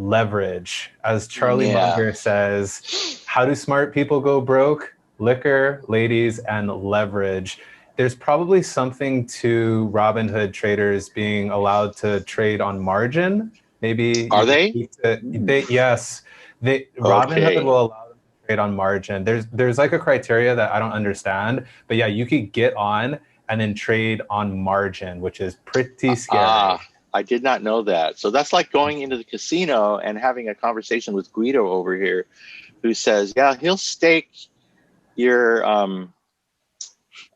leverage. As Charlie Yeah. Munger says, how do smart people go broke? Liquor, ladies, and leverage. There's probably something to Robinhood traders being allowed to trade on margin. Maybe Are you could they? speak to they, yes, Robinhood Okay. will allow them to trade on margin. There's like a criteria that I don't understand, but yeah, you could get on and then trade on margin, which is pretty scary. Ah, I did not know that. So that's like going into the casino and having a conversation with Guido over here, who says, yeah, he'll stake your,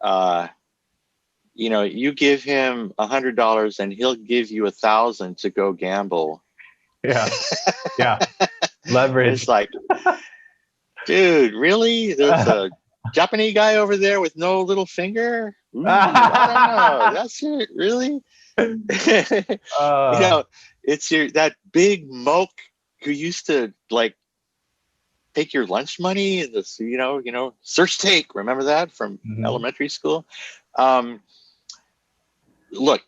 uh, you give him $100 and he'll give you 1,000 to go gamble. Yeah, yeah, It's leverage. like, dude, really? There's a Japanese guy over there with no little finger? Ooh, I don't know. That's it, really? uh, It's that big moke who used to like take your lunch money and this, search take. Remember that from mhm. elementary school? Um, Look,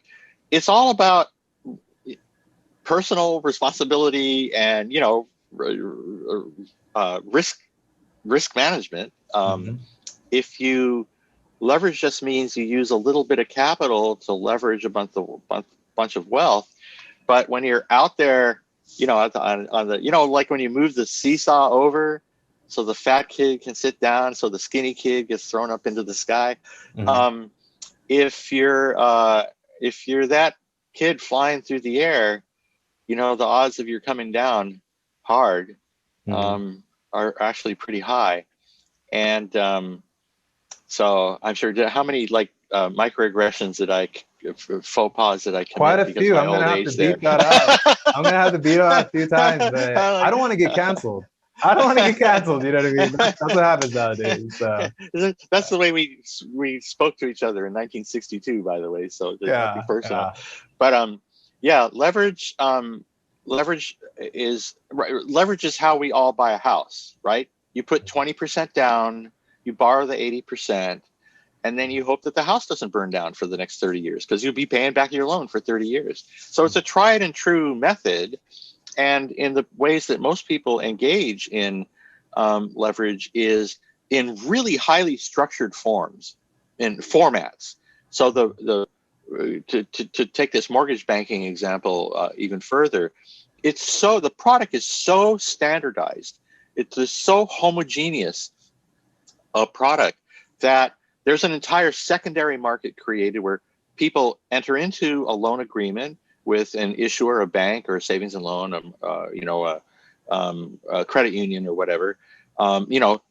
it's all about personal responsibility and risk management. Mhm. If you leverage just means you use a little bit of capital to leverage bunch of wealth. But when you're out there, on the, like when you move the seesaw over so the fat kid can sit down, so the skinny kid gets thrown up into the sky. Mhm. Um, if you're that kid flying through the air, the odds of you coming down hard Mhm. are actually pretty high. And so I'm sure, how many microaggressions faux pas did I Quite commit a because of few. my I'm gonna old have to age there? beat that out. I'm gonna have to beat it out a few times, but I don't want to get canceled. I don't want to get canceled. You know what I mean? That's what happens nowadays. So That's the way we spoke to each other in 1962, by the way. So nothing yeah, personal, yeah. but yeah, leverage is how we all buy a house, right? You put 20% down, you borrow the 80%, and then you hope that the house doesn't burn down for the next 30 years because you'll be paying back your loan for 30 years. So it's a tried and true method. And in the ways that most people engage in leverage is in really highly structured forms, in formats. So to take this mortgage banking example even further, the product is so standardized, it's so homogeneous a product that there's an entire secondary market created where people enter into a loan agreement with an issuer, a bank, or a savings and loan, a credit union or whatever.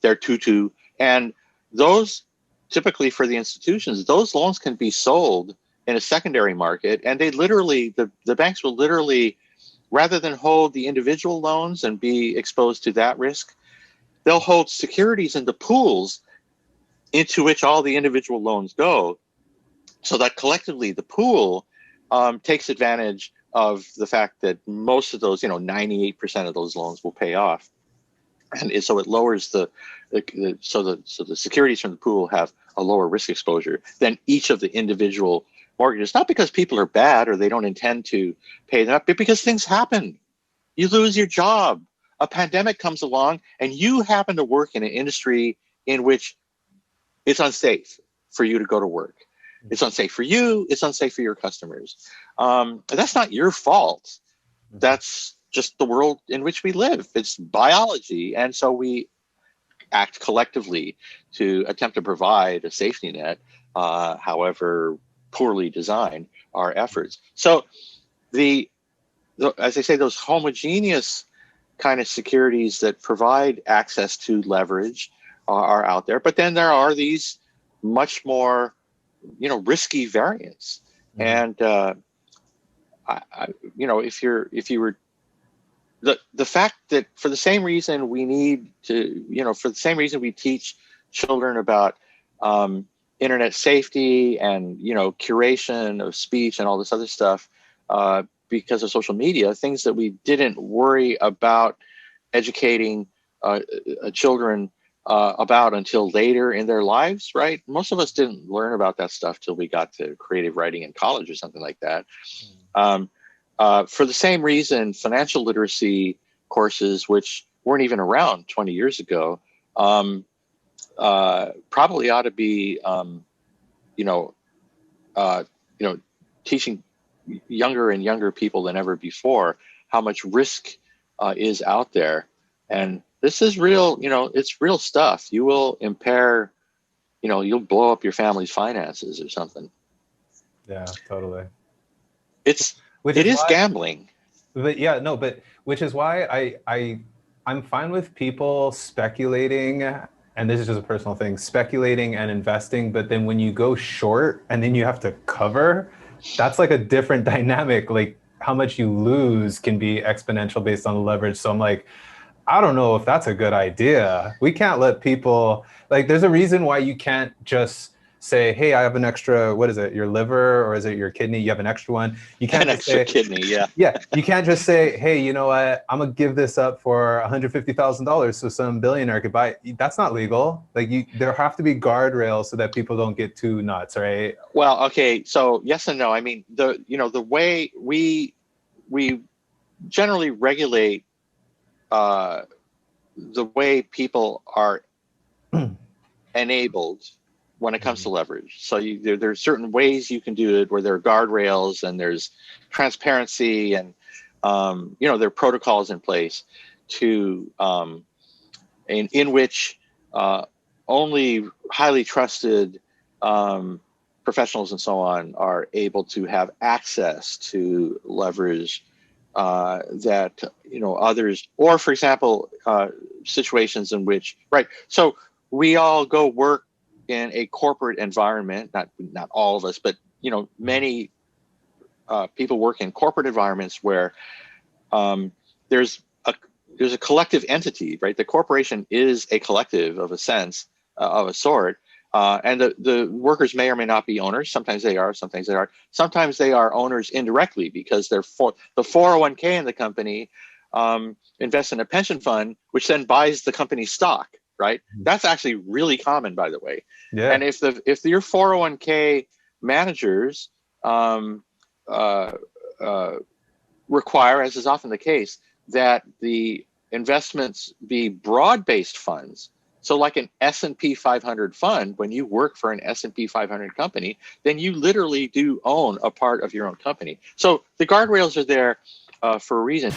They're two, and those typically for the institutions, those loans can be sold in a secondary market, and the banks will literally, rather than hold the individual loans and be exposed to that risk, they'll hold securities in the pools into which all the individual loans go, so that collectively the pool takes advantage of the fact that most of those, 98% of those loans will pay off. And so it lowers so the securities from the pool have a lower risk exposure than each of the individual mortgages, not because people are bad or they don't intend to pay them up, but because things happen. You lose your job. A pandemic comes along and you happen to work in an industry in which it's unsafe for you to go to work. It's unsafe for you. It's unsafe for your customers. That's not your fault. That's just the world in which we live. It's biology. And so we act collectively to attempt to provide a safety net, however poorly designed our efforts. So as I say, those homogeneous kind of securities that provide access to leverage are out there. But then there are these much more, risky variants. Mhm. And if you were the fact that for the same reason we need to, for the same reason we teach children about internet safety and curation of speech and all this other stuff, because of social media, things that we didn't worry about educating children about until later in their lives, right? Most of us didn't learn about that stuff till we got to creative writing in college or something like that. Um, For the same reason, financial literacy courses, which weren't even around 20 years ago, probably ought to be, you know, teaching younger and younger people than ever before how much risk is out there. And this is real, it's real stuff. You will impair, you'll blow up your family's finances or something. Yeah, totally. It is gambling. But yeah, no, but which is why I'm fine with people speculating, and this is just a personal thing, speculating and investing, but then when you go short and then you have to cover, that's like a different dynamic. Like how much you lose can be exponential based on the leverage. So I'm like, I don't know if that's a good idea. We can't let people, like, there's a reason why you can't just say, hey, I have an extra, what is it, your liver, or is it your kidney? You have an extra one. You can't an extra kidney, yeah. Yeah, you can't just say, hey, you know what, I'm gonna give this up for $150,000 so some billionaire could buy it. That's not legal. Like, there have to be guardrails so that people don't get too nuts, right? Well, okay, so yes and no. I mean, the way we generally regulate the way people are enabled when it comes to leverage. So there's certain ways you can do it where there are guardrails and there's transparency and there are protocols in place to in which only highly trusted professionals and so on are able to have access to leverage that others, or for example, situations in which, right, so we all go work in a corporate environment, not all of us, but many people work in corporate environments where there's a collective entity, right? The corporation is a collective of a sense, of a sort. And the workers may or may not be owners. Sometimes they are, sometimes they aren't. Sometimes they are owners indirectly because the 401k in the company invests in a pension fund, which then buys the company's stock, right? That's actually really common, by the way. Yeah. And if your 401k managers require, as is often the case, that the investments be broad-based funds, so like an S&P 500 fund, when you work for an S&P 500 company, then you literally do own a part of your own company. So the guardrails are there for a reason.